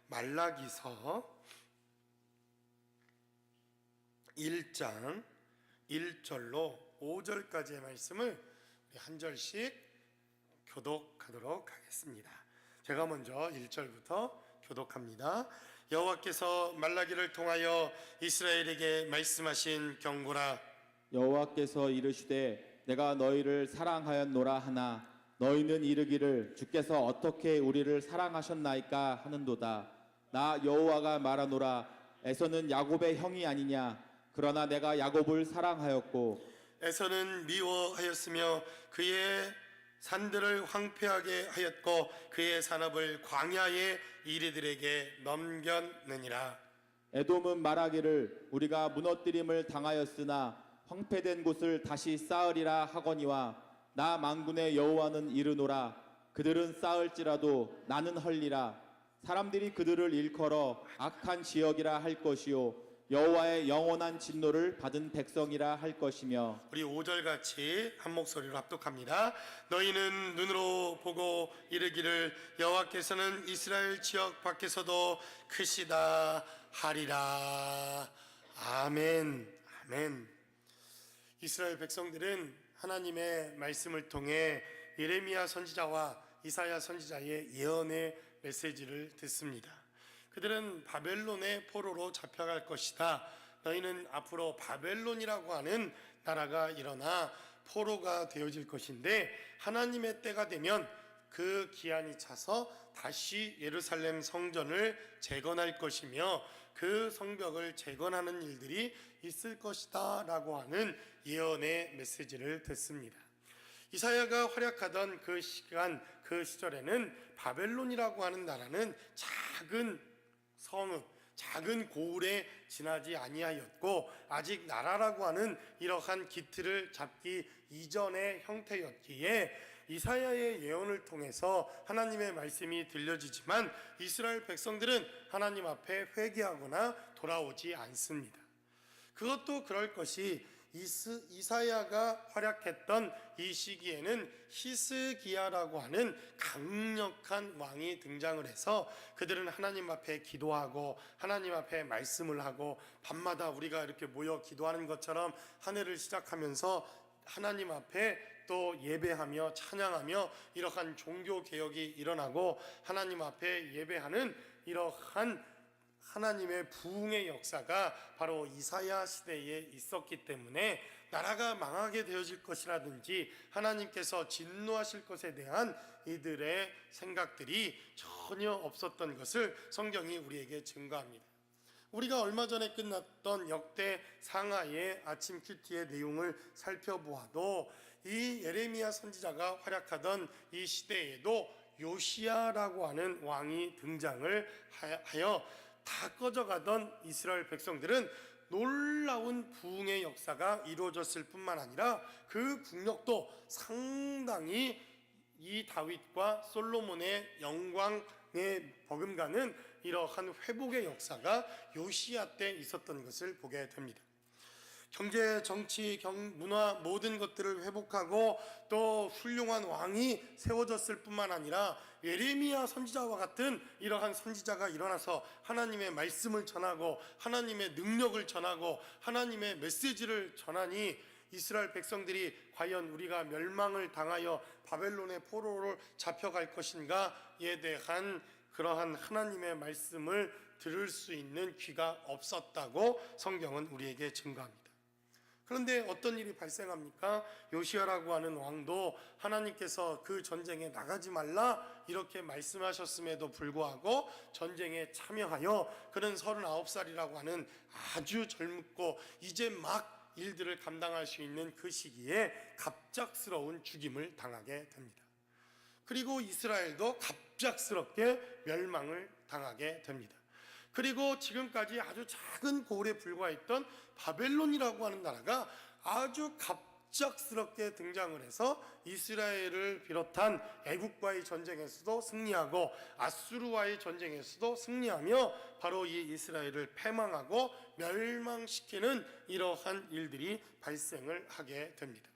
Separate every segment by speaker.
Speaker 1: 말라기서 1장 1절로 5절까지의 말씀을 우리 한 절씩 교독하도록 하겠습니다. 제가 먼저 1절부터 교독합니다. 여호와께서 말라기를 통하여 이스라엘에게 말씀하신 경고라.
Speaker 2: 여호와께서 이르시되 내가 너희를 사랑하였노라 하나 너희는 이르기를 주께서 어떻게 우리를 사랑하셨나이까 하는도다. 나 여호와가 말하노라. 에서는 야곱의 형이 아니냐. 그러나 내가 야곱을 사랑하였고
Speaker 1: 에서는 미워하였으며 그의 산들을 황폐하게 하였고 그의 산업을 광야의 이리들에게 넘겼느니라.
Speaker 2: 에돔은 말하기를 우리가 무너뜨림을 당하였으나 황폐된 곳을 다시 쌓으리라 하거니와 나 만군의 여호와는 이르노라. 그들은 쌓을지라도 나는 헐리라. 사람들이 그들을 일컬어 악한 지역이라 할 것이요 여호와의 영원한 진노를 받은 백성이라 할 것이며.
Speaker 1: 우리 5절 같이 한 목소리로 합독합니다. 너희는 눈으로 보고 이르기를 여호와께서는 이스라엘 지역 밖에서도 크시다 하리라. 아멘. 아멘. 이스라엘 백성들은 하나님의 말씀을 통해 예레미야 선지자와 이사야 선지자의 예언의 메시지를 듣습니다. 그들은 바벨론의 포로로 잡혀갈 것이다. 너희는 앞으로 바벨론이라고 하는 나라가 일어나 포로가 되어질 것인데 하나님의 때가 되면 그 기한이 차서 다시 예루살렘 성전을 재건할 것이며 그 성벽을 재건하는 일들이 있을 것이다 라고 하는 예언의 메시지를 듣습니다. 이사야가 활약하던 그 시간, 그 시절에는 바벨론이라고 하는 나라는 작은 성읍, 작은 고을에 지나지 아니하였고 아직 나라라고 하는 이러한 기틀을 잡기 이전의 형태였기에 이사야의 예언을 통해서 하나님의 말씀이 들려지지만 이스라엘 백성들은 하나님 앞에 회개하거나 돌아오지 않습니다. 그것도 그럴 것이 이사야가 활약했던 이 시기에는 히스기야라고 하는 강력한 왕이 등장을 해서 그들은 하나님 앞에 기도하고 하나님 앞에 말씀을 하고 밤마다 우리가 이렇게 모여 기도하는 것처럼 한 해를 시작하면서 하나님 앞에 또 예배하며 찬양하며 이러한 종교개혁이 일어나고 하나님 앞에 예배하는 이러한 하나님의 부흥의 역사가 바로 이사야 시대에 있었기 때문에 나라가 망하게 되어질 것이라든지 하나님께서 진노하실 것에 대한 이들의 생각들이 전혀 없었던 것을 성경이 우리에게 증거합니다. 우리가 얼마 전에 끝났던 역대 상하의 아침 큐티의 내용을 살펴보아도 이 예레미야 선지자가 활약하던 이 시대에도 요시야라고 하는 왕이 등장을 하여 다 꺼져가던 이스라엘 백성들은 놀라운 부흥의 역사가 이루어졌을 뿐만 아니라 그 국력도 상당히 이 다윗과 솔로몬의 영광에 버금가는 이러한 회복의 역사가 요시야 때 있었던 것을 보게 됩니다. 경제, 정치, 문화 모든 것들을 회복하고 또 훌륭한 왕이 세워졌을 뿐만 아니라 예레미야 선지자와 같은 이러한 선지자가 일어나서 하나님의 말씀을 전하고 하나님의 능력을 전하고 하나님의 메시지를 전하니 이스라엘 백성들이 과연 우리가 멸망을 당하여 바벨론의 포로로 잡혀갈 것인가에 대한 그러한 하나님의 말씀을 들을 수 있는 귀가 없었다고 성경은 우리에게 증거합니다. 그런데 어떤 일이 발생합니까? 요시야라고 하는 왕도 하나님께서 그 전쟁에 나가지 말라 이렇게 말씀하셨음에도 불구하고 전쟁에 참여하여 그는 39살이라고 하는 아주 젊고 이제 막 일들을 감당할 수 있는 그 시기에 갑작스러운 죽임을 당하게 됩니다. 그리고 이스라엘도 갑작스럽게 멸망을 당하게 됩니다. 그리고 지금까지 아주 작은 고을에 불과했던 바벨론이라고 하는 나라가 아주 갑작스럽게 등장을 해서 이스라엘을 비롯한 애국과의 전쟁에서도 승리하고 아수르와의 전쟁에서도 승리하며 바로 이 이스라엘을 패망하고 멸망시키는 이러한 일들이 발생을 하게 됩니다.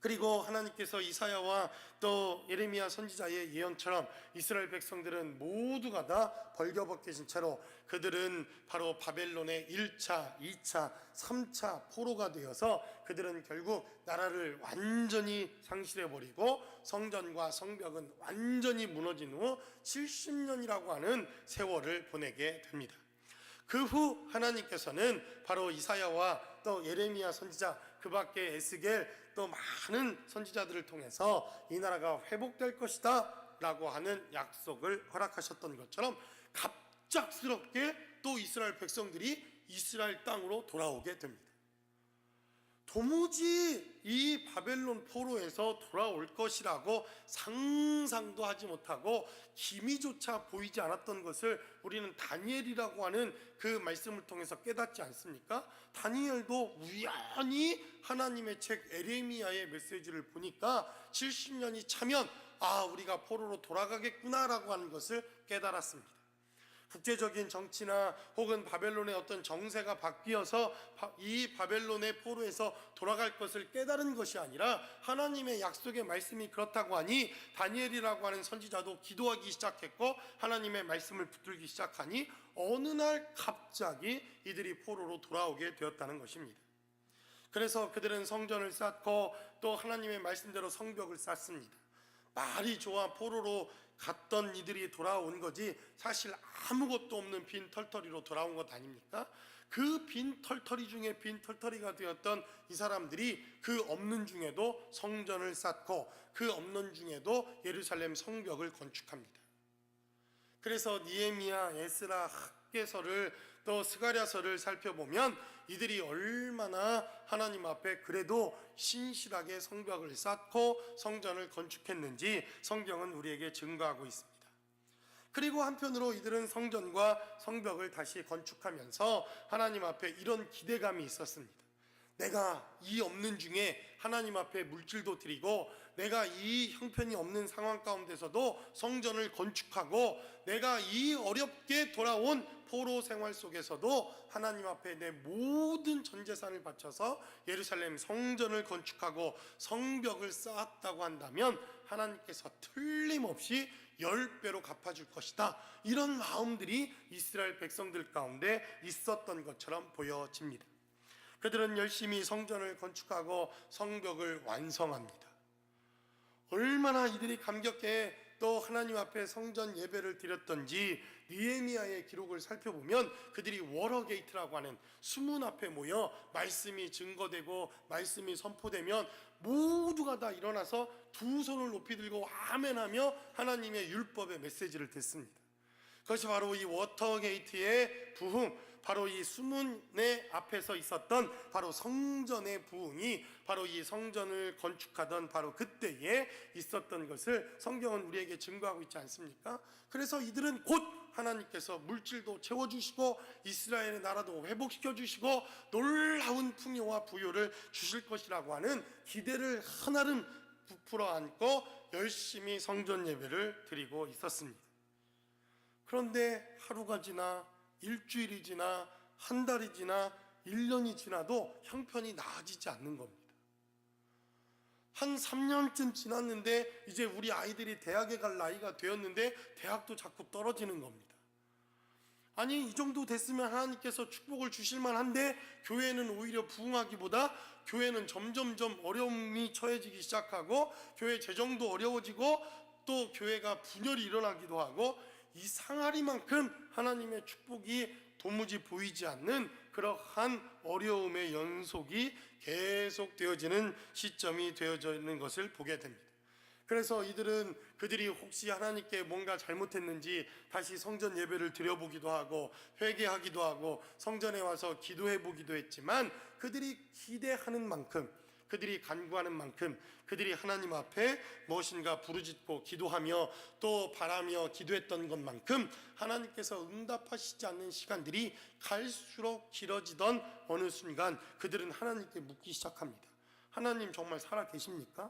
Speaker 1: 그리고 하나님께서 이사야와 또 예레미야 선지자의 예언처럼 이스라엘 백성들은 모두가 다 벌거벗겨진 채로 그들은 바로 바벨론의 1차, 2차, 3차 포로가 되어서 그들은 결국 나라를 완전히 상실해버리고 성전과 성벽은 완전히 무너진 후 70년이라고 하는 세월을 보내게 됩니다. 그 후 하나님께서는 바로 이사야와 또 예레미야 선지자, 그 밖에 에스겔, 또 많은 선지자들을 통해서 이 나라가 회복될 것이다 라고 하는 약속을 허락하셨던 것처럼 갑작스럽게 또 이스라엘 백성들이 이스라엘 땅으로 돌아오게 됩니다. 도무지 이 바벨론 포로에서 돌아올 것이라고 상상도 하지 못하고 기미조차 보이지 않았던 것을 우리는 다니엘이라고 하는 그 말씀을 통해서 깨닫지 않습니까? 다니엘도 우연히 하나님의 책 에레미야의 메시지를 보니까 70년이 차면 우리가 포로로 돌아가겠구나라고 하는 것을 깨달았습니다. 국제적인 정치나 혹은 바벨론의 어떤 정세가 바뀌어서 이 바벨론의 포로에서 돌아갈 것을 깨달은 것이 아니라 하나님의 약속의 말씀이 그렇다고 하니 다니엘이라고 하는 선지자도 기도하기 시작했고 하나님의 말씀을 붙들기 시작하니 어느 날 갑자기 이들이 포로로 돌아오게 되었다는 것입니다. 그래서 그들은 성전을 쌓고 또 하나님의 말씀대로 성벽을 쌓습니다. 말이 좋아 포로로 갔던 이들이 돌아온 거지 사실 아무것도 없는 빈 털터리로 돌아온 것 아닙니까? 그 빈 털터리 중에 빈 털터리가 되었던 이 사람들이 그 없는 중에도 성전을 쌓고 그 없는 중에도 예루살렘 성벽을 건축합니다. 그래서 니에미야, 에스라, 학개서를 또 스가랴서를 살펴보면 이들이 얼마나 하나님 앞에 그래도 신실하게 성벽을 쌓고 성전을 건축했는지 성경은 우리에게 증거하고 있습니다. 그리고 한편으로 이들은 성전과 성벽을 다시 건축하면서 하나님 앞에 이런 기대감이 있었습니다. 내가 이 없는 중에 하나님 앞에 물질도 드리고 내가 이 형편이 없는 상황 가운데서도 성전을 건축하고 내가 이 어렵게 돌아온 포로 생활 속에서도 하나님 앞에 내 모든 전 재산을 바쳐서 예루살렘 성전을 건축하고 성벽을 쌓았다고 한다면 하나님께서 틀림없이 10배로 갚아줄 것이다. 이런 마음들이 이스라엘 백성들 가운데 있었던 것처럼 보여집니다. 그들은 열심히 성전을 건축하고 성벽을 완성합니다. 얼마나 이들이 감격해 또 하나님 앞에 성전 예배를 드렸던지 느헤미야의 기록을 살펴보면 그들이 워러 게이트라고 하는 수문 앞에 모여 말씀이 증거되고 말씀이 선포되면 모두가 다 일어나서 두 손을 높이 들고 아멘하며 하나님의 율법의 메시지를 듣습니다. 그것이 바로 이 워터 게이트의 부흥, 바로 이 수문의 앞에서 있었던 바로 성전의 부흥이 바로 이 성전을 건축하던 바로 그때에 있었던 것을 성경은 우리에게 증거하고 있지 않습니까? 그래서 이들은 곧 하나님께서 물질도 채워주시고 이스라엘의 나라도 회복시켜주시고 놀라운 풍요와 부요를 주실 것이라고 하는 기대를 하나름 부풀어 안고 열심히 성전 예배를 드리고 있었습니다. 그런데 하루가 지나 일주일이 지나 한 달이 지나 1년이 지나도 형편이 나아지지 않는 겁니다. 한 3년쯤 지났는데 이제 우리 아이들이 대학에 갈 나이가 되었는데 대학도 자꾸 떨어지는 겁니다. 아니 이 정도 됐으면 하나님께서 축복을 주실 만한데 교회는 오히려 부흥하기보다 교회는 점점점 어려움이 처해지기 시작하고 교회 재정도 어려워지고 또 교회가 분열이 일어나기도 하고 이상하리만큼 하나님의 축복이 도무지 보이지 않는 그러한 어려움의 연속이 계속 되어지는 시점이 되어져 있는 것을 보게 됩니다. 그래서 이들은 그들이 혹시 하나님께 뭔가 잘못했는지 다시 성전 예배를 드려보기도 하고 회개하기도 하고 성전에 와서 기도해 보기도 했지만 그들이 기대하는 만큼 그들이 간구하는 만큼 그들이 하나님 앞에 무엇인가 부르짖고 기도하며 또 바라며 기도했던 것만큼 하나님께서 응답하시지 않는 시간들이 갈수록 길어지던 어느 순간 그들은 하나님께 묻기 시작합니다. 하나님 정말 살아 계십니까?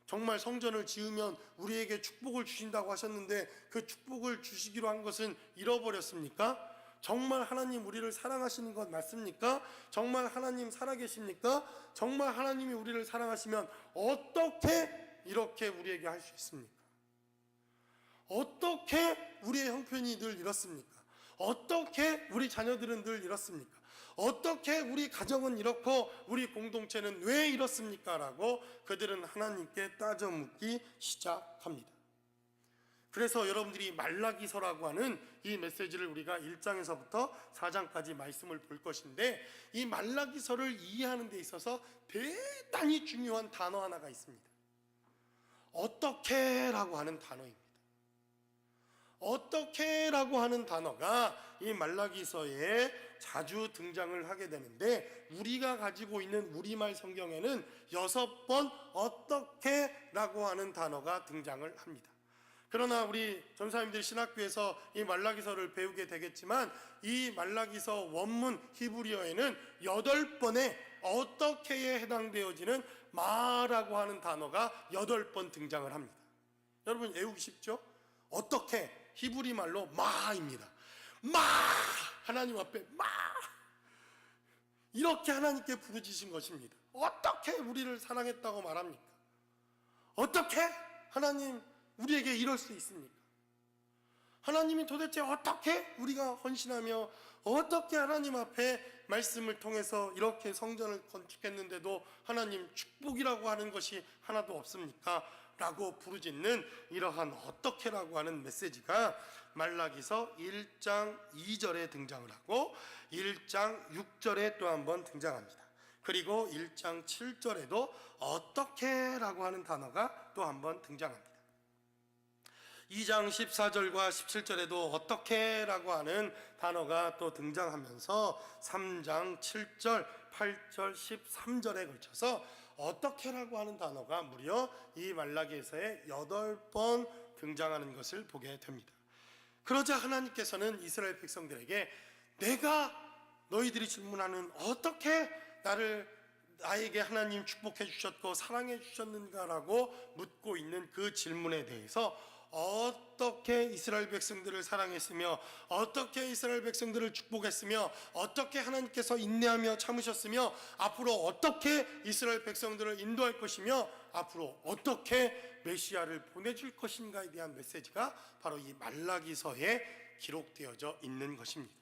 Speaker 1: 정말 성전을 지으면 우리에게 축복을 주신다고 하셨는데 그 축복을 주시기로 한 것은 잃어버렸습니까? 정말 하나님 우리를 사랑하시는 것 맞습니까? 정말 하나님 살아계십니까? 정말 하나님이 우리를 사랑하시면 어떻게 이렇게 우리에게 할 수 있습니까? 어떻게 우리의 형편이 늘 이렇습니까? 어떻게 우리 자녀들은 늘 이렇습니까? 어떻게 우리 가정은 이렇고 우리 공동체는 왜 이렇습니까? 라고 그들은 하나님께 따져 묻기 시작합니다. 그래서 여러분들이 말라기서라고 하는 이 메시지를 우리가 1장에서부터 4장까지 말씀을 볼 것인데, 이 말라기서를 이해하는 데 있어서 대단히 중요한 단어 하나가 있습니다. 어떻게라고 하는 단어입니다. 어떻게라고 하는 단어가 이 말라기서에 자주 등장을 하게 되는데, 우리가 가지고 있는 우리말 성경에는 6번 어떻게라고 하는 단어가 등장을 합니다. 그러나 우리 전사님들이 신학교에서 이 말라기서를 배우게 되겠지만, 이 말라기서 원문 히브리어에는 8번의 어떻게에 해당되어지는 마라고 하는 단어가 8번 등장을 합니다. 여러분 외우기 쉽죠? 어떻게 히브리 말로 마입니다. 마! 하나님 앞에 마! 이렇게 하나님께 부르짖으신 것입니다. 어떻게 우리를 사랑했다고 말합니까? 어떻게 하나님 우리에게 이럴 수 있습니까? 하나님이 도대체 어떻게 우리가 헌신하며 어떻게 하나님 앞에 말씀을 통해서 이렇게 성전을 건축했는데도 하나님 축복이라고 하는 것이 하나도 없습니까? 라고 부르짖는 이러한 어떻게라고 하는 메시지가 말라기서 1장 2절에 등장을 하고 1장 6절에 또 한 번 등장합니다. 그리고 1장 7절에도 어떻게라고 하는 단어가 또 한 번 등장합니다. 2장 14절과 17절에도 어떻게라고 하는 단어가 또 등장하면서 3장 7절, 8절, 13절에 걸쳐서 어떻게라고 하는 단어가 무려 이 말라기에서의 8번 등장하는 것을 보게 됩니다. 그러자 하나님께서는 이스라엘 백성들에게 내가 너희들이 질문하는 어떻게 나에게 하나님 축복해 주셨고 사랑해 주셨는가라고 묻고 있는 그 질문에 대해서 어떻게 이스라엘 백성들을 사랑했으며 어떻게 이스라엘 백성들을 축복했으며 어떻게 하나님께서 인내하며 참으셨으며 앞으로 어떻게 이스라엘 백성들을 인도할 것이며 앞으로 어떻게 메시아를 보내줄 것인가에 대한 메시지가 바로 이 말라기서에 기록되어져 있는 것입니다.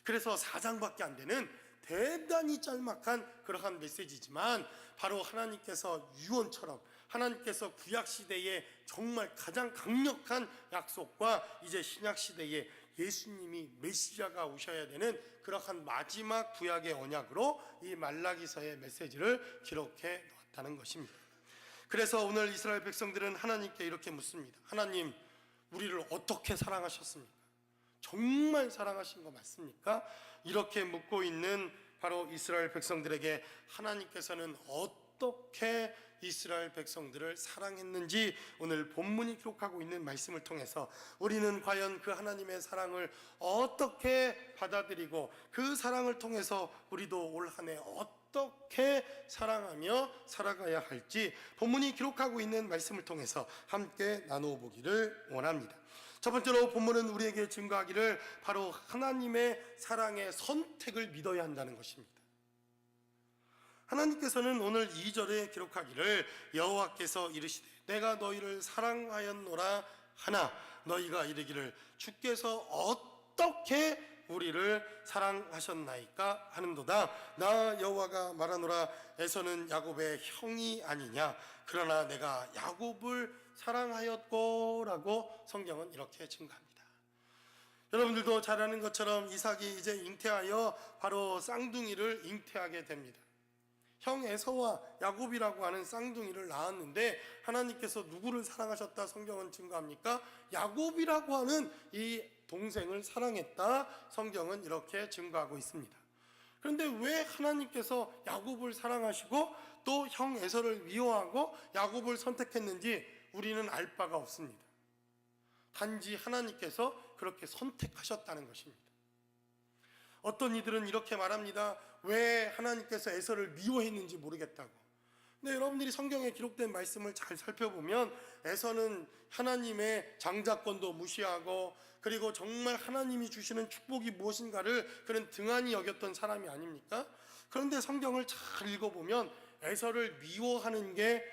Speaker 1: 그래서 4장밖에 안 되는 대단히 짤막한 그러한 메시지지만 바로 하나님께서 유언처럼 하나님께서 구약시대에 정말 가장 강력한 약속과 이제 신약시대에 예수님이 메시아가 오셔야 되는 그러한 마지막 구약의 언약으로 이 말라기서의 메시지를 기록해 놓았다는 것입니다. 그래서 오늘 이스라엘 백성들은 하나님께 이렇게 묻습니다. 하나님, 우리를 어떻게 사랑하셨습니까? 정말 사랑하신 거 맞습니까? 이렇게 묻고 있는 바로 이스라엘 백성들에게 하나님께서는 어떻게 이스라엘 백성들을 사랑했는지 오늘 본문이 기록하고 있는 말씀을 통해서 우리는 과연 그 하나님의 사랑을 어떻게 받아들이고 그 사랑을 통해서 우리도 올 한 해 어떻게 사랑하며 살아가야 할지 본문이 기록하고 있는 말씀을 통해서 함께 나누어 보기를 원합니다. 첫 번째로 본문은 우리에게 증거하기를 바로 하나님의 사랑의 선택을 믿어야 한다는 것입니다. 하나님께서는 오늘 2절에 기록하기를 여호와께서 이르시되 내가 너희를 사랑하였노라 하나 너희가 이르기를 주께서 어떻게 우리를 사랑하셨나이까 하는도다. 나 여호와가 말하노라 에서는 야곱의 형이 아니냐 그러나 내가 야곱을 사랑하였고라고 성경은 이렇게 증거합니다. 여러분들도 잘 아는 것처럼 이삭이 이제 잉태하여 바로 쌍둥이를 잉태하게 됩니다. 형 에서와 야곱이라고 하는 쌍둥이를 낳았는데 하나님께서 누구를 사랑하셨다 성경은 증거합니까? 야곱이라고 하는 이 동생을 사랑했다 성경은 이렇게 증거하고 있습니다. 그런데 왜 하나님께서 야곱을 사랑하시고 또 형 에서를 미워하고 야곱을 선택했는지 우리는 알 바가 없습니다. 단지 하나님께서 그렇게 선택하셨다는 것입니다. 어떤 이들은 이렇게 말합니다. 왜 하나님께서 에서를 미워했는지 모르겠다고. 근데 여러분들이 성경에 기록된 말씀을 잘 살펴보면 에서는 하나님의 장자권도 무시하고 그리고 정말 하나님이 주시는 축복이 무엇인가를 그는 등한히 여겼던 사람이 아닙니까? 그런데 성경을 잘 읽어보면 에서를 미워하는 게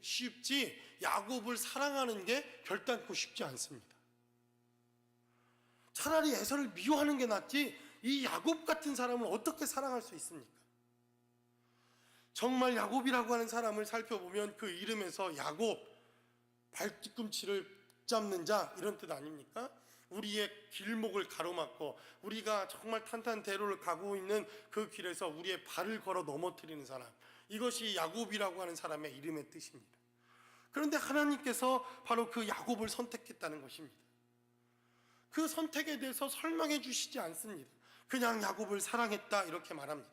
Speaker 1: 쉽지 야곱을 사랑하는 게 결단코 쉽지 않습니다. 차라리 에서를 미워하는 게 낫지 이 야곱 같은 사람을 어떻게 사랑할 수 있습니까? 정말 야곱이라고 하는 사람을 살펴보면 그 이름에서 야곱, 발뒤꿈치를 붙잡는 자 이런 뜻 아닙니까? 우리의 길목을 가로막고 우리가 정말 탄탄대로를 가고 있는 그 길에서 우리의 발을 걸어 넘어뜨리는 사람, 이것이 야곱이라고 하는 사람의 이름의 뜻입니다. 그런데 하나님께서 바로 그 야곱을 선택했다는 것입니다. 그 선택에 대해서 설명해 주시지 않습니다. 그냥 야곱을 사랑했다 이렇게 말합니다.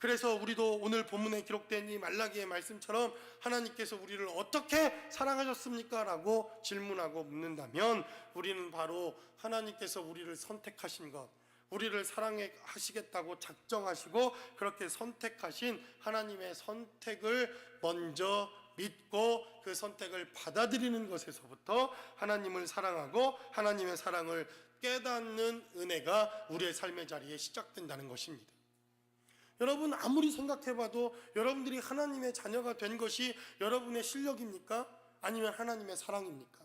Speaker 1: 그래서 우리도 오늘 본문에 기록된 이 말라기의 말씀처럼 하나님께서 우리를 어떻게 사랑하셨습니까? 라고 질문하고 묻는다면 우리는 바로 하나님께서 우리를 선택하신 것, 우리를 사랑하시겠다고 작정하시고 그렇게 선택하신 하나님의 선택을 먼저 믿고 그 선택을 받아들이는 것에서부터 하나님을 사랑하고 하나님의 사랑을 깨닫는 은혜가 우리의 삶의 자리에 시작된다는 것입니다. 여러분 아무리 생각해봐도 여러분들이 하나님의 자녀가 된 것이 여러분의 실력입니까? 아니면 하나님의 사랑입니까?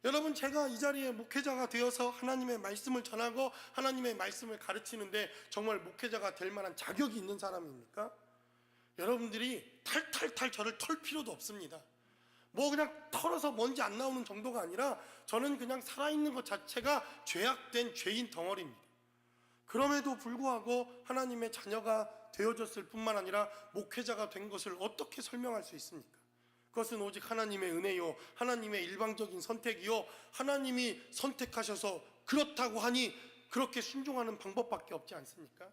Speaker 1: 여러분 제가 이 자리에 목회자가 되어서 하나님의 말씀을 전하고 하나님의 말씀을 가르치는데 정말 목회자가 될 만한 자격이 있는 사람입니까? 여러분들이 탈탈탈 저를 털 필요도 없습니다. 뭐 그냥 털어서 먼지 안 나오는 정도가 아니라 저는 그냥 살아있는 것 자체가 죄악된 죄인 덩어리입니다. 그럼에도 불구하고 하나님의 자녀가 되어졌을 뿐만 아니라 목회자가 된 것을 어떻게 설명할 수 있습니까? 그것은 오직 하나님의 은혜요, 하나님의 일방적인 선택이요, 하나님이 선택하셔서 그렇다고 하니 그렇게 순종하는 방법밖에 없지 않습니까?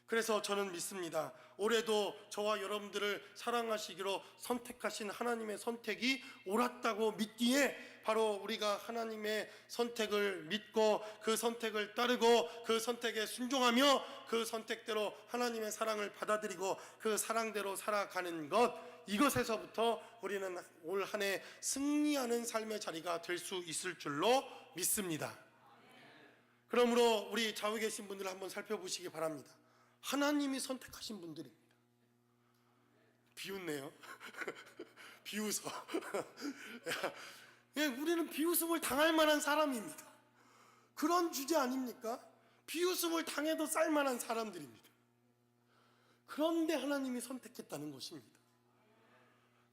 Speaker 1: 그래서 저는 믿습니다. 올해도 저와 여러분들을 사랑하시기로 선택하신 하나님의 선택이 옳았다고 믿기에 바로 우리가 하나님의 선택을 믿고 그 선택을 따르고 그 선택에 순종하며 그 선택대로 하나님의 사랑을 받아들이고 그 사랑대로 살아가는 것, 이것에서부터 우리는 올 한 해 승리하는 삶의 자리가 될 수 있을 줄로 믿습니다. 그러므로 우리 좌우에 계신 분들을 한번 살펴보시기 바랍니다. 하나님이 선택하신 분들입니다. 비웃네요. 비웃어. 우리는 비웃음을 당할 만한 사람입니다. 그런 주제 아닙니까? 비웃음을 당해도 쌀 만한 사람들입니다. 그런데 하나님이 선택했다는 것입니다.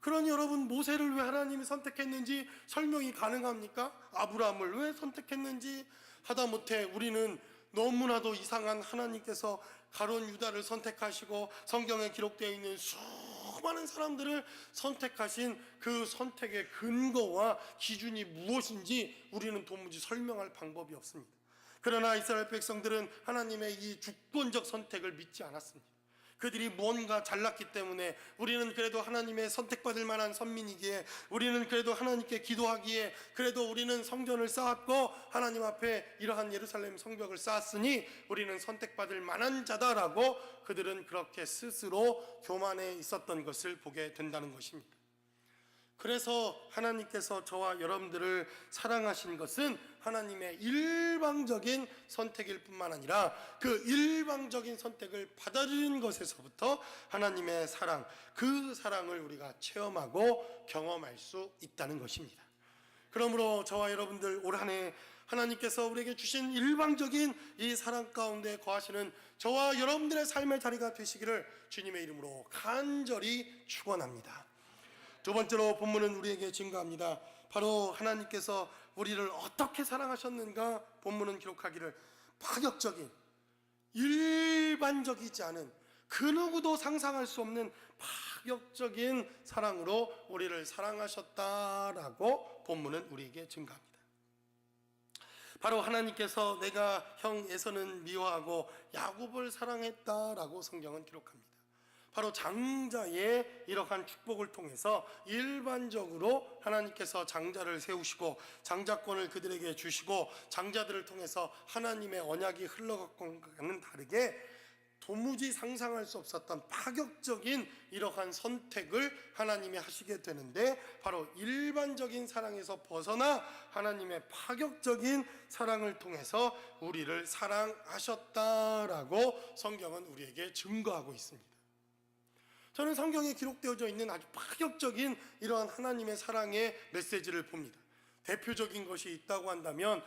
Speaker 1: 그러니 여러분 모세를 왜 하나님이 선택했는지 설명이 가능합니까? 아브라함을 왜 선택했는지 하다못해 우리는 너무나도 이상한 하나님께서 가룟 유다를 선택하시고 성경에 기록되어 있는 수많은 사람들을 선택하신 그 선택의 근거와 기준이 무엇인지 우리는 도무지 설명할 방법이 없습니다. 그러나 이스라엘 백성들은 하나님의 이 주권적 선택을 믿지 않았습니다. 그들이 무언가 잘났기 때문에 우리는 그래도 하나님의 선택받을 만한 선민이기에 우리는 그래도 하나님께 기도하기에 그래도 우리는 성전을 쌓았고 하나님 앞에 이러한 예루살렘 성벽을 쌓았으니 우리는 선택받을 만한 자다라고 그들은 그렇게 스스로 교만해 있었던 것을 보게 된다는 것입니다. 그래서 하나님께서 저와 여러분들을 사랑하신 것은 하나님의 일방적인 선택일 뿐만 아니라 그 일방적인 선택을 받아들이는 것에서부터 하나님의 사랑, 그 사랑을 우리가 체험하고 경험할 수 있다는 것입니다. 그러므로 저와 여러분들 올 한 해 하나님께서 우리에게 주신 일방적인 이 사랑 가운데 거하시는 저와 여러분들의 삶의 자리가 되시기를 주님의 이름으로 간절히 축원합니다. 두 번째로 본문은 우리에게 증거합니다. 바로 하나님께서 우리를 어떻게 사랑하셨는가 본문은 기록하기를 파격적인, 일반적이지 않은, 그 누구도 상상할 수 없는 파격적인 사랑으로 우리를 사랑하셨다라고 본문은 우리에게 증거합니다. 바로 하나님께서 내가 형 에서는 미워하고 야곱을 사랑했다라고 성경은 기록합니다. 바로 장자의 이러한 축복을 통해서 일반적으로 하나님께서 장자를 세우시고 장자권을 그들에게 주시고 장자들을 통해서 하나님의 언약이 흘러가는 다르게 도무지 상상할 수 없었던 파격적인 이러한 선택을 하나님이 하시게 되는데, 바로 일반적인 사랑에서 벗어나 하나님의 파격적인 사랑을 통해서 우리를 사랑하셨다라고 성경은 우리에게 증거하고 있습니다. 저는 성경에 기록되어져 있는 아주 파격적인 이러한 하나님의 사랑의 메시지를 봅니다. 대표적인 것이 있다고 한다면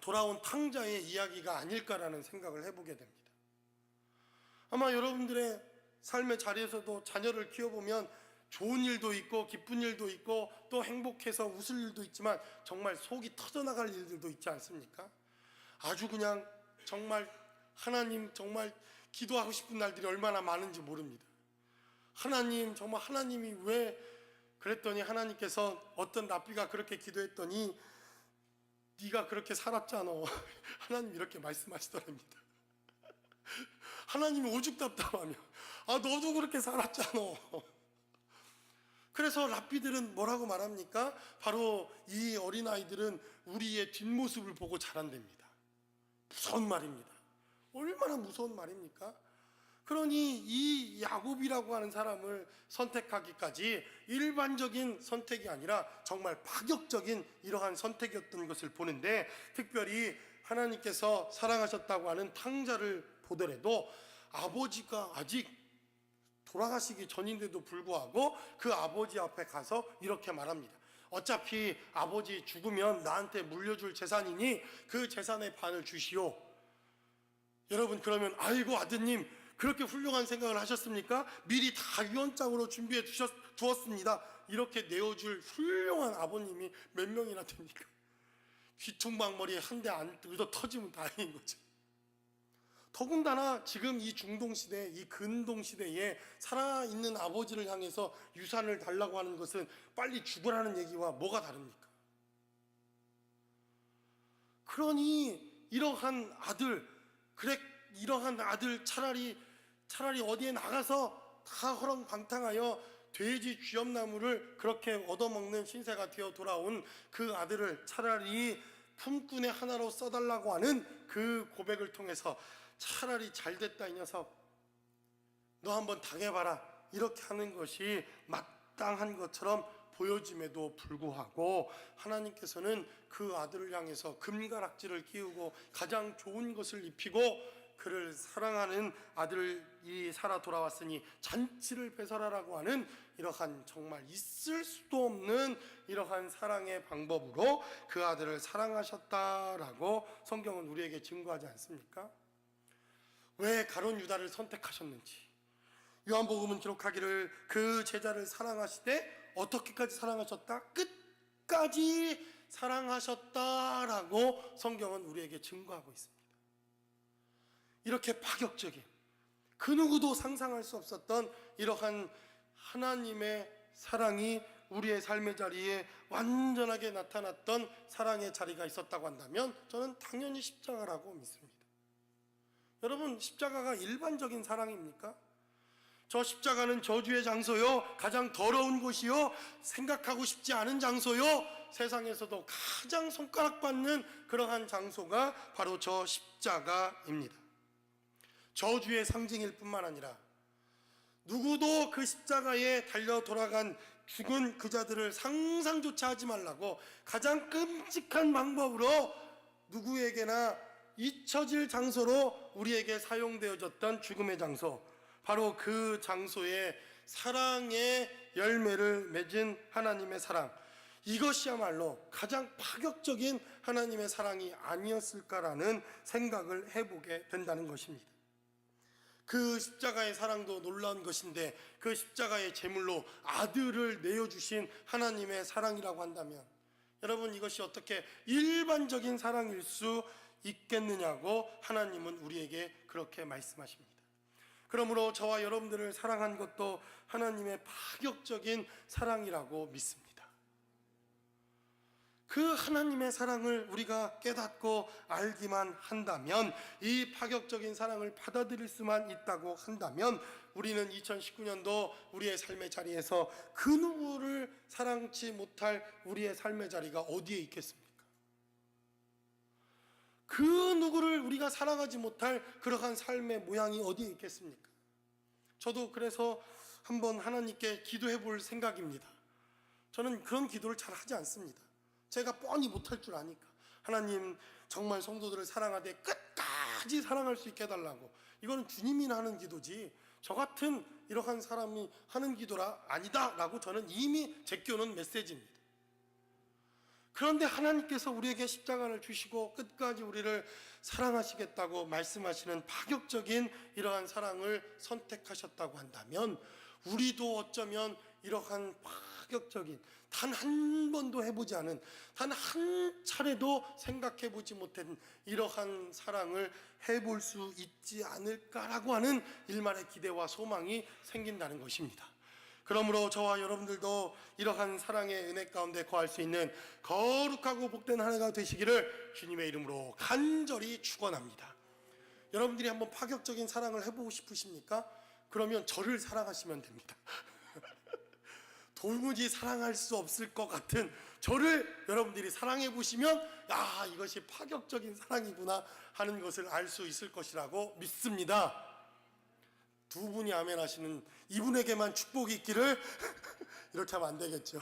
Speaker 1: 돌아온 탕자의 이야기가 아닐까라는 생각을 해보게 됩니다. 아마 여러분들의 삶의 자리에서도 자녀를 키워보면 좋은 일도 있고 기쁜 일도 있고 또 행복해서 웃을 일도 있지만 정말 속이 터져나갈 일들도 있지 않습니까? 아주 그냥 정말 하나님 정말 기도하고 싶은 날들이 얼마나 많은지 모릅니다. 하나님 정말 하나님이 왜 그랬더니 하나님께서 어떤 랍비가 그렇게 기도했더니 네가 그렇게 살았잖아. 하나님 이렇게 말씀하시더랍니다. 하나님이 오죽 답답하며 너도 그렇게 살았잖아. 그래서 랍비들은 뭐라고 말합니까? 바로 이 어린아이들은 우리의 뒷모습을 보고 자란답니다. 무서운 말입니다. 얼마나 무서운 말입니까? 그러니 이 야곱이라고 하는 사람을 선택하기까지 일반적인 선택이 아니라 정말 파격적인 이러한 선택이었던 것을 보는데, 특별히 하나님께서 사랑하셨다고 하는 탕자를 보더라도 아버지가 아직 돌아가시기 전인데도 불구하고 그 아버지 앞에 가서 이렇게 말합니다. 어차피 아버지 죽으면 나한테 물려줄 재산이니 그 재산의 반을 주시오. 여러분, 그러면 아이고 아드님 그렇게 훌륭한 생각을 하셨습니까? 미리 다 유언장으로 준비해 두었습니다. 이렇게 내어줄 훌륭한 아버님이 몇 명이나 됩니까? 귀퉁방머리에 한 대 안 뜯어 터지면 다행인 거죠. 더군다나 지금 이 중동시대, 이 근동시대에 살아있는 아버지를 향해서 유산을 달라고 하는 것은 빨리 죽으라는 얘기와 뭐가 다릅니까? 그러니 이러한 아들 차라리 어디에 나가서 다 허렁방탕하여 돼지 쥐염나무를 그렇게 얻어먹는 신세가 되어 돌아온 그 아들을 차라리 품꾼의 하나로 써달라고 하는 그 고백을 통해서 차라리 잘됐다 이 녀석 너 한번 당해봐라 이렇게 하는 것이 마땅한 것처럼 보여짐에도 불구하고 하나님께서는 그 아들을 향해서 금가락지를 끼우고 가장 좋은 것을 입히고 그를 사랑하는 아들이 살아 돌아왔으니 잔치를 베설하라고 하는 이러한 정말 있을 수도 없는 이러한 사랑의 방법으로 그 아들을 사랑하셨다라고 성경은 우리에게 증거하지 않습니까? 왜 가룟 유다를 선택하셨는지 요한복음은 기록하기를 그 제자를 사랑하시되 어떻게까지 사랑하셨다? 끝까지 사랑하셨다라고 성경은 우리에게 증거하고 있습니다. 이렇게 파격적인 그 누구도 상상할 수 없었던 이러한 하나님의 사랑이 우리의 삶의 자리에 완전하게 나타났던 사랑의 자리가 있었다고 한다면 저는 당연히 십자가라고 믿습니다. 여러분, 십자가가 일반적인 사랑입니까? 저 십자가는 저주의 장소요, 가장 더러운 곳이요, 생각하고 싶지 않은 장소요, 세상에서도 가장 손가락받는 그러한 장소가 바로 저 십자가입니다. 저주의 상징일 뿐만 아니라 누구도 그 십자가에 달려 돌아간 죽은 그 자들을 상상조차 하지 말라고 가장 끔찍한 방법으로 누구에게나 잊혀질 장소로 우리에게 사용되어졌던 죽음의 장소, 바로 그 장소에 사랑의 열매를 맺은 하나님의 사랑, 이것이야말로 가장 파격적인 하나님의 사랑이 아니었을까라는 생각을 해보게 된다는 것입니다. 그 십자가의 사랑도 놀라운 것인데 그 십자가의 제물로 아들을 내어주신 하나님의 사랑이라고 한다면 여러분, 이것이 어떻게 일반적인 사랑일 수 있겠느냐고 하나님은 우리에게 그렇게 말씀하십니다. 그러므로 저와 여러분들을 사랑한 것도 하나님의 파격적인 사랑이라고 믿습니다. 그 하나님의 사랑을 우리가 깨닫고 알기만 한다면, 이 파격적인 사랑을 받아들일 수만 있다고 한다면 우리는 2019년도 우리의 삶의 자리에서 그 누구를 사랑치 못할 우리의 삶의 자리가 어디에 있겠습니까? 그 누구를 우리가 사랑하지 못할 그러한 삶의 모양이 어디에 있겠습니까? 저도 그래서 한번 하나님께 기도해 볼 생각입니다. 저는 그런 기도를 잘 하지 않습니다. 제가 뻔히 못할 줄 아니까. 하나님, 정말 성도들을 사랑하되 끝까지 사랑할 수 있게 해달라고. 이거는 주님이 하는 기도지 저 같은 이러한 사람이 하는 기도라 아니다 라고 저는 이미 제껴놓은 메시지입니다. 그런데 하나님께서 우리에게 십자가를 주시고 끝까지 우리를 사랑하시겠다고 말씀하시는 파격적인 이러한 사랑을 선택하셨다고 한다면, 우리도 어쩌면 이러한 파격적인, 단 한 번도 해보지 않은, 단 한 차례도 생각해보지 못한 이러한 사랑을 해볼 수 있지 않을까라고 하는 일말의 기대와 소망이 생긴다는 것입니다. 그러므로 저와 여러분들도 이러한 사랑의 은혜 가운데 거할 수 있는 거룩하고 복된 한 해가 되시기를 주님의 이름으로 간절히 축원합니다. 여러분들이 한번 파격적인 사랑을 해보고 싶으십니까? 그러면 저를 사랑하시면 됩니다. 도무지 사랑할 수 없을 것 같은 저를 여러분들이 사랑해 보시면, 야, 이것이 파격적인 사랑이구나 하는 것을 알 수 있을 것이라고 믿습니다. 두 분이 아멘 하시는 이분에게만 축복이 있기를. 이렇게 하면 안 되겠죠.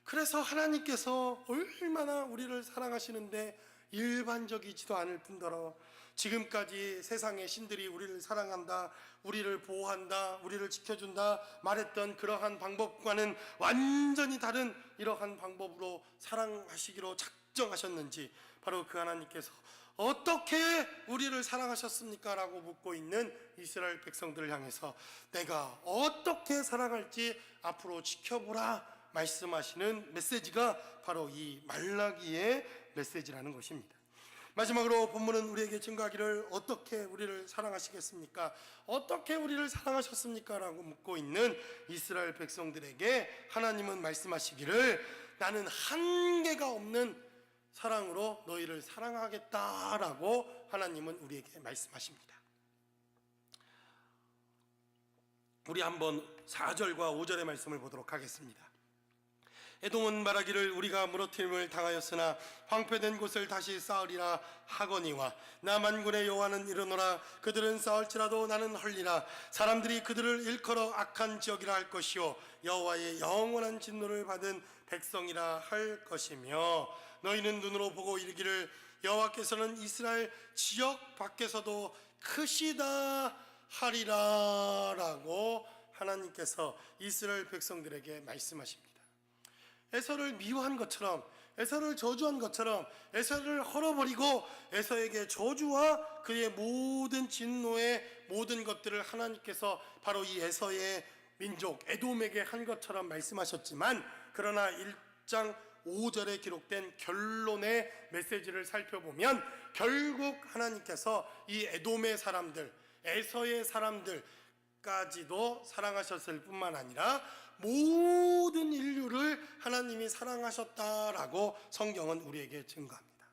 Speaker 1: 그래서 하나님께서 얼마나 우리를 사랑하시는데 일반적이지도 않을 뿐더러 지금까지 세상의 신들이 우리를 사랑한다, 우리를 보호한다, 우리를 지켜준다 말했던 그러한 방법과는 완전히 다른 이러한 방법으로 사랑하시기로 작정하셨는지, 바로 그 하나님께서 어떻게 우리를 사랑하셨습니까? 라고 묻고 있는 이스라엘 백성들을 향해서 내가 어떻게 사랑할지 앞으로 지켜보라 말씀하시는 메시지가 바로 이 말라기의 메시지라는 것입니다. 마지막으로 본문은 우리에게 증거하기를 어떻게 우리를 사랑하시겠습니까? 어떻게 우리를 사랑하셨습니까? 라고 묻고 있는 이스라엘 백성들에게 하나님은 말씀하시기를 나는 한계가 없는 사랑으로 너희를 사랑하겠다라고 하나님은 우리에게 말씀하십니다. 우리 한번 4절과 5절의 말씀을 보도록 하겠습니다. 에돔은 말하기를 우리가 무너뜨림을 당하였으나 황폐된 곳을 다시 쌓으리라 하거니와 나 만군의 여호와는 이르노라 그들은 쌓을지라도 나는 헐리라 사람들이 그들을 일컬어 악한 지역이라 할 것이요 여호와의 영원한 진노를 받은 백성이라 할 것이며 너희는 눈으로 보고 이르기를 여호와께서는 이스라엘 지역 밖에서도 크시다 하리라 라고 하나님께서 이스라엘 백성들에게 말씀하십니다. 에서를 미워한 것처럼, 에서를 저주한 것처럼, 에서를 헐어버리고 에서에게 저주와 그의 모든 진노의 모든 것들을 하나님께서 바로 이 에서의 민족 에돔에게 한 것처럼 말씀하셨지만, 그러나 1장 5절에 기록된 결론의 메시지를 살펴보면 결국 하나님께서 이 에돔의 사람들, 에서의 사람들까지도 사랑하셨을 뿐만 아니라 모든 인류를 하나님이 사랑하셨다라고 성경은 우리에게 증거합니다.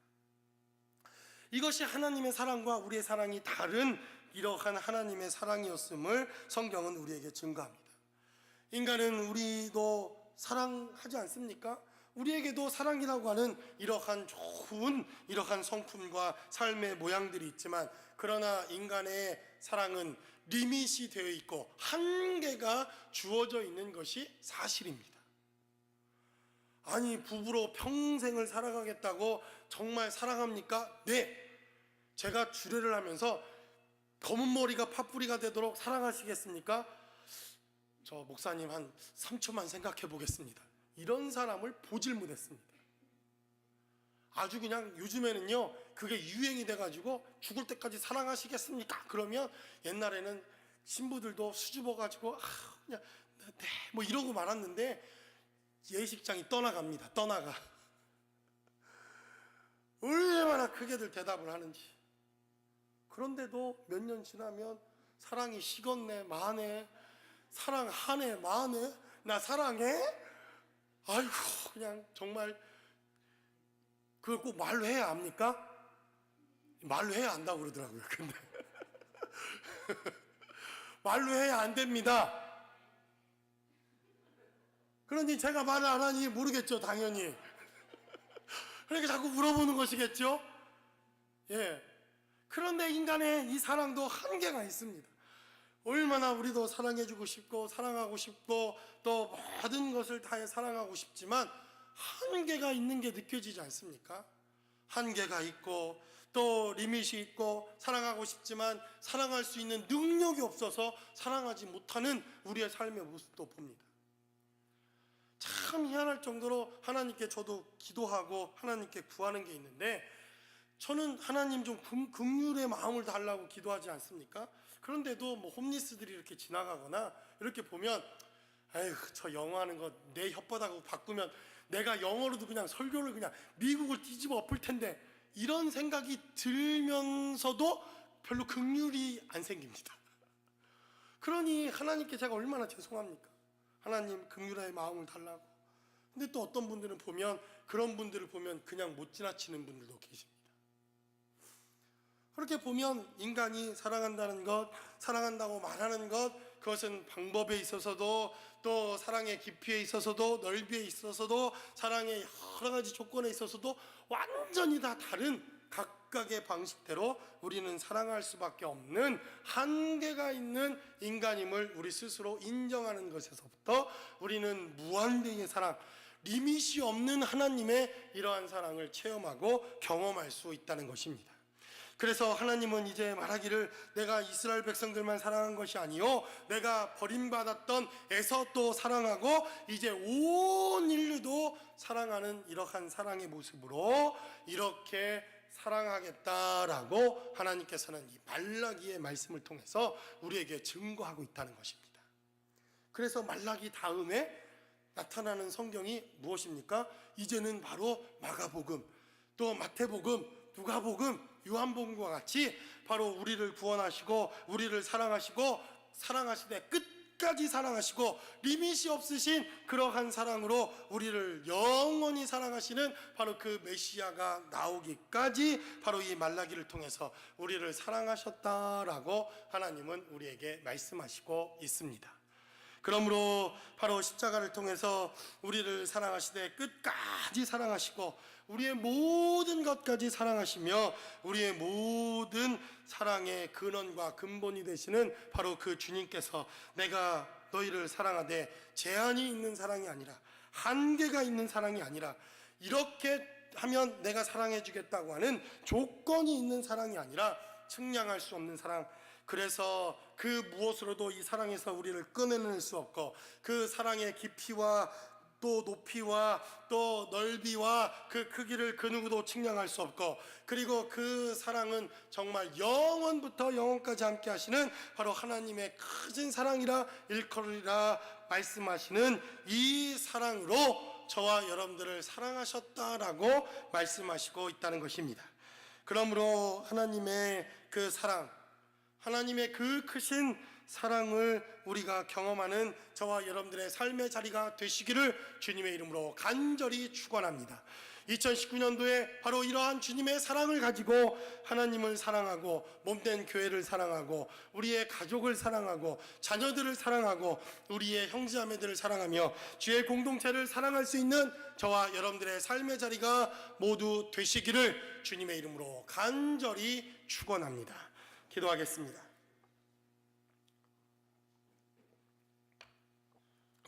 Speaker 1: 이것이 하나님의 사랑과 우리의 사랑이 다른 이러한 하나님의 사랑이었음을 성경은 우리에게 증거합니다. 인간은 우리도 사랑하지 않습니까? 우리에게도 사랑이라고 하는 이러한 좋은 이러한 성품과 삶의 모양들이 있지만, 그러나 인간의 사랑은 리밋이 되어 있고 한계가 주어져 있는 것이 사실입니다. 아니, 부부로 평생을 살아가겠다고 정말 사랑합니까? 네. 제가 주례를 하면서 검은 머리가 팥뿌리가 되도록 사랑하시겠습니까? 저 목사님 한 3초만 생각해 보겠습니다. 이런 사람을 보질 못했습니다. 아주 그냥 요즘에는요 그게 유행이 돼가지고 죽을 때까지 사랑하시겠습니까? 그러면 옛날에는 신부들도 수줍어가지고 그냥 네 뭐 이러고 말았는데 예식장이 떠나갑니다. 떠나가. 얼마나 크게들 대답을 하는지. 그런데도 몇 년 지나면 사랑이 식었네 마네, 사랑하네 마네, 나 사랑해? 아이고 그냥 정말 그걸 꼭 말로 해야 합니까? 말로 해야 안다고 그러더라고요. 근데 말로 해야 안 됩니다. 그러니 제가 말을 안 하니 모르겠죠, 당연히. 그러니까 자꾸 물어보는 것이겠죠. 예. 그런데 인간의 이 사랑도 한계가 있습니다. 얼마나 우리도 사랑해주고 싶고 사랑하고 싶고 또 모든 것을 다해 사랑하고 싶지만 한계가 있는 게 느껴지지 않습니까? 한계가 있고 또 리밋이 있고 사랑하고 싶지만 사랑할 수 있는 능력이 없어서 사랑하지 못하는 우리의 삶의 모습도 봅니다. 참 희한할 정도로 하나님께 저도 기도하고 하나님께 구하는 게 있는데, 저는 하나님 좀 긍휼의 마음을 달라고 기도하지 않습니까? 그런데도 뭐 홈리스들이 이렇게 지나가거나 이렇게 보면 에휴, 저 영어 하는 거 내 혓바닥하고 바꾸면 내가 영어로도 그냥 설교를 그냥 미국을 뒤집어 엎을 텐데, 이런 생각이 들면서도 별로 긍휼이 안 생깁니다. 그러니 하나님께 제가 얼마나 죄송합니까? 하나님 긍휼의 마음을 달라고. 근데 또 어떤 분들은 보면, 그런 분들을 보면 그냥 못 지나치는 분들도 계십니다. 그렇게 보면 인간이 사랑한다는 것, 사랑한다고 말하는 것, 그것은 방법에 있어서도 또 사랑의 깊이에 있어서도 넓이에 있어서도 사랑의 여러 가지 조건에 있어서도 완전히 다 다른 각각의 방식대로 우리는 사랑할 수밖에 없는 한계가 있는 인간임을 우리 스스로 인정하는 것에서부터 우리는 무한대의 사랑, 리밋이 없는 하나님의 이러한 사랑을 체험하고 경험할 수 있다는 것입니다. 그래서 하나님은 이제 말하기를 내가 이스라엘 백성들만 사랑한 것이 아니요 내가 버림받았던 에서도 사랑하고 이제 온 인류도 사랑하는 이러한 사랑의 모습으로 이렇게 사랑하겠다라고 하나님께서는 이 말라기의 말씀을 통해서 우리에게 증거하고 있다는 것입니다. 그래서 말라기 다음에 나타나는 성경이 무엇입니까? 이제는 바로 마가복음, 또 마태복음, 누가복음, 요한복음과 같이 바로 우리를 구원하시고 우리를 사랑하시고 사랑하시되 끝까지 사랑하시고 리밋이 없으신 그러한 사랑으로 우리를 영원히 사랑하시는 바로 그 메시아가 나오기까지 바로 이 말라기를 통해서 우리를 사랑하셨다라고 하나님은 우리에게 말씀하시고 있습니다. 그러므로 바로 십자가를 통해서 우리를 사랑하시되 끝까지 사랑하시고 우리의 모든 것까지 사랑하시며 우리의 모든 사랑의 근원과 근본이 되시는 바로 그 주님께서 내가 너희를 사랑하되 제한이 있는 사랑이 아니라 한계가 있는 사랑이 아니라 이렇게 하면 내가 사랑해 주겠다고 하는 조건이 있는 사랑이 아니라 측량할 수 없는 사랑, 그래서 그 무엇으로도 이 사랑에서 우리를 꺼내낼 수 없고 그 사랑의 깊이와 또 높이와 또 넓이와 그 크기를 그 누구도 측량할 수 없고, 그리고 그 사랑은 정말 영원부터 영원까지 함께 하시는 바로 하나님의 크신 사랑이라 일컬으리라 말씀하시는 이 사랑으로 저와 여러분들을 사랑하셨다라고 말씀하시고 있다는 것입니다. 그러므로 하나님의 그 사랑, 하나님의 그 크신 사랑을 우리가 경험하는 저와 여러분들의 삶의 자리가 되시기를 주님의 이름으로 간절히 축원합니다. 2019년도에 바로 이러한 주님의 사랑을 가지고 하나님을 사랑하고 몸된 교회를 사랑하고 우리의 가족을 사랑하고 자녀들을 사랑하고 우리의 형제자매들을 사랑하며 주의 공동체를 사랑할 수 있는 저와 여러분들의 삶의 자리가 모두 되시기를 주님의 이름으로 간절히 축원합니다. 기도하겠습니다.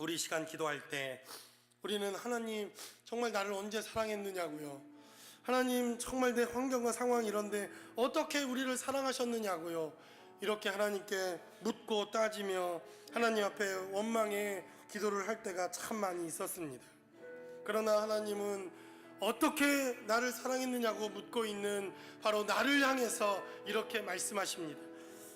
Speaker 1: 우리 시간 기도할 때 우리는 하나님 정말 나를 언제 사랑했느냐고요, 하나님 정말 내 환경과 상황이 이런데 어떻게 우리를 사랑하셨느냐고요, 이렇게 하나님께 묻고 따지며 하나님 앞에 원망의 기도를 할 때가 참 많이 있었습니다. 그러나 하나님은 어떻게 나를 사랑했느냐고 묻고 있는 바로 나를 향해서 이렇게 말씀하십니다.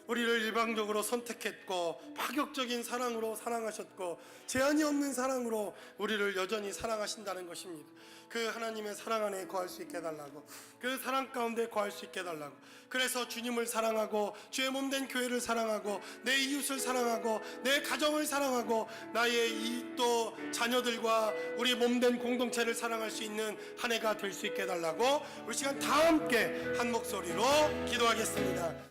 Speaker 1: 우리를 일방적으로 선택했고 파격적인 사랑으로 사랑하셨고 제한이 없는 사랑으로 우리를 여전히 사랑하신다는 것입니다. 그 하나님의 사랑 안에 거할 수 있게 해달라고, 그 사랑 가운데 거할 수 있게 해달라고. 그래서 주님을 사랑하고 주의 몸된 교회를 사랑하고 내 이웃을 사랑하고 내 가정을 사랑하고 나의 이 또 자녀들과 우리 몸된 공동체를 사랑할 수 있는 한 해가 될 수 있게 해달라고 우리 시간 다 함께 한 목소리로 기도하겠습니다.